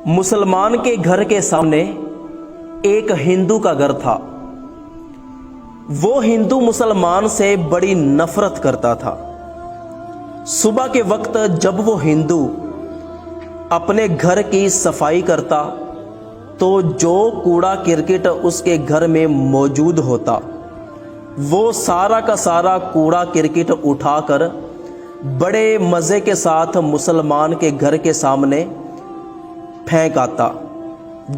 मुसलमान के घर के सामने एक हिंदू का घर था। वो हिंदू मुसलमान से बड़ी नफरत करता था। सुबह के वक्त जब वो हिंदू अपने घर की सफाई करता तो जो कूड़ा किरकिट उसके घर में मौजूद होता वो सारा का सारा कूड़ा किरकिट उठाकर बड़े मज़े के साथ मुसलमान के घर के सामने फेंक आता।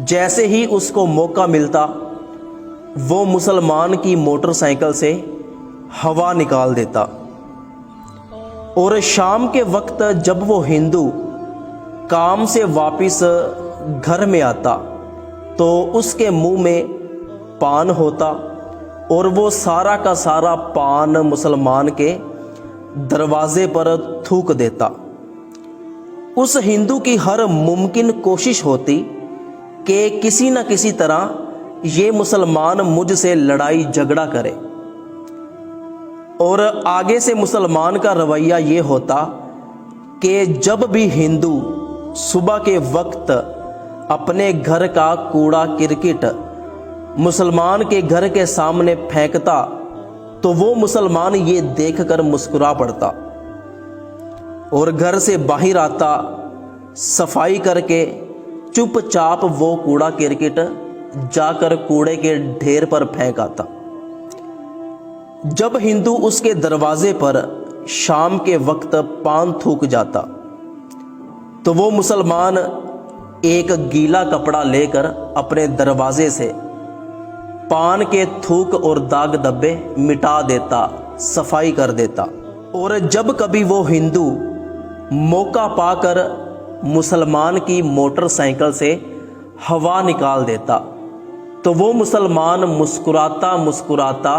जैसे ही उसको मौका मिलता वो मुसलमान की मोटरसाइकिल से हवा निकाल देता। और शाम के वक्त जब वो हिंदू काम से वापस घर में आता तो उसके मुंह में पान होता और वो सारा का सारा पान मुसलमान के दरवाजे पर थूक देता। उस हिंदू की हर मुमकिन कोशिश होती कि किसी न किसी तरह ये मुसलमान मुझसे लड़ाई झगड़ा करे। और आगे से मुसलमान का रवैया ये होता कि जब भी हिंदू सुबह के वक्त अपने घर का कूड़ा किरकिट मुसलमान के घर के सामने फेंकता तो वो मुसलमान ये देखकर मुस्कुरा पड़ता और घर से बाहर आता, सफाई करके चुपचाप वो कूड़ा किरकिट जाकर कूड़े के ढेर पर फेंक आता। जब हिंदू उसके दरवाजे पर शाम के वक्त पान थूक जाता तो वो मुसलमान एक गीला कपड़ा लेकर अपने दरवाजे से पान के थूक और दाग धब्बे मिटा देता, सफाई कर देता। और जब कभी वो हिंदू मौका पाकर मुसलमान की मोटरसाइकिल से हवा निकाल देता तो वो मुसलमान मुस्कुराता मुस्कुराता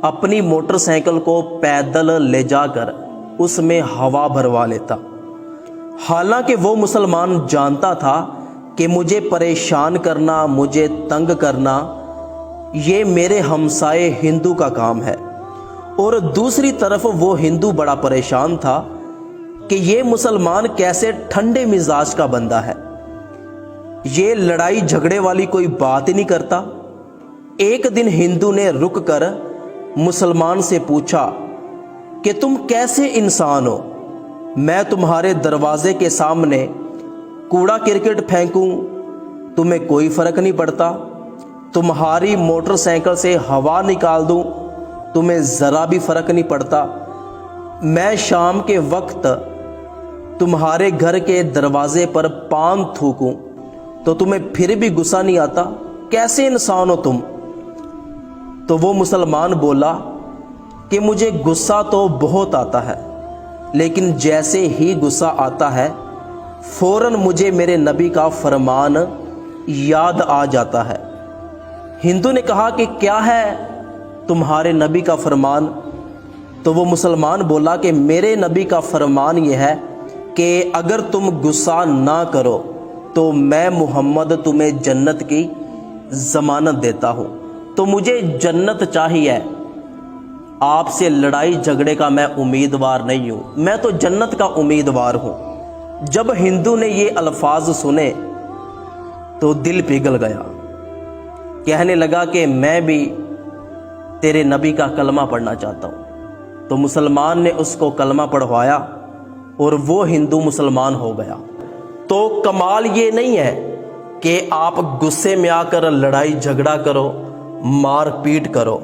अपनी मोटरसाइकिल को पैदल ले जाकर उसमें हवा भरवा लेता। हालांकि वो मुसलमान जानता था कि मुझे परेशान करना, मुझे तंग करना ये मेरे हमसाए हिंदू का काम है। और दूसरी तरफ वो हिंदू बड़ा परेशान था कि ये मुसलमान कैसे ठंडे मिजाज का बंदा है, ये लड़ाई झगड़े वाली कोई बात ही नहीं करता। एक दिन हिंदू ने रुक कर मुसलमान से पूछा कि तुम कैसे इंसान हो, मैं तुम्हारे दरवाजे के सामने कूड़ा किरकिट फेंकूं तुम्हें कोई फर्क नहीं पड़ता, तुम्हारी मोटरसाइकिल से हवा निकाल दूं तुम्हें ज़रा भी फर्क नहीं पड़ता, मैं शाम के वक्त तुम्हारे घर के दरवाजे पर पान थूकूं तो तुम्हें फिर भी गुस्सा नहीं आता, कैसे इंसान हो तुम। तो वो मुसलमान बोला कि मुझे गुस्सा तो बहुत आता है, लेकिन जैसे ही गुस्सा आता है फौरन मुझे मेरे नबी का फरमान याद आ जाता है। हिंदू ने कहा कि क्या है तुम्हारे नबी का फरमान। तो वो मुसलमान बोला कि मेरे नबी का फरमान यह है कि अगर तुम गुस्सा ना करो तो मैं मोहम्मद तुम्हें जन्नत की ज़मानत देता हूँ। तो मुझे जन्नत चाहिए, आपसे लड़ाई झगड़े का मैं उम्मीदवार नहीं हूँ, मैं तो जन्नत का उम्मीदवार हूँ। जब हिंदू ने ये अल्फाज सुने तो दिल पिघल गया, कहने लगा कि मैं भी तेरे नबी का कलमा पढ़ना चाहता हूँ। तो मुसलमान ने उसको कलमा पढ़वाया और वो हिंदू मुसलमान हो गया। तो कमाल ये नहीं है कि आप गुस्से में आकर लड़ाई झगड़ा करो, मार पीट करो,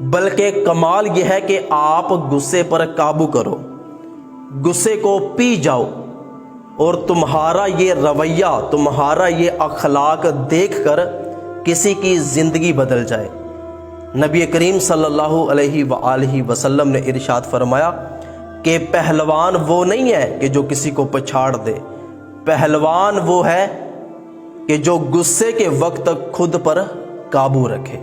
बल्कि कमाल यह है कि आप गुस्से पर काबू करो, गुस्से को पी जाओ और तुम्हारा ये रवैया, तुम्हारा ये अखलाक देखकर किसी की ज़िंदगी बदल जाए। नबी करीम सल्लल्लाहु अलैहि वसल्लम ने इरशाद फरमाया कि पहलवान वो नहीं है कि जो किसी को पछाड़ दे, पहलवान वो है कि जो गुस्से के वक्त खुद पर काबू रखे।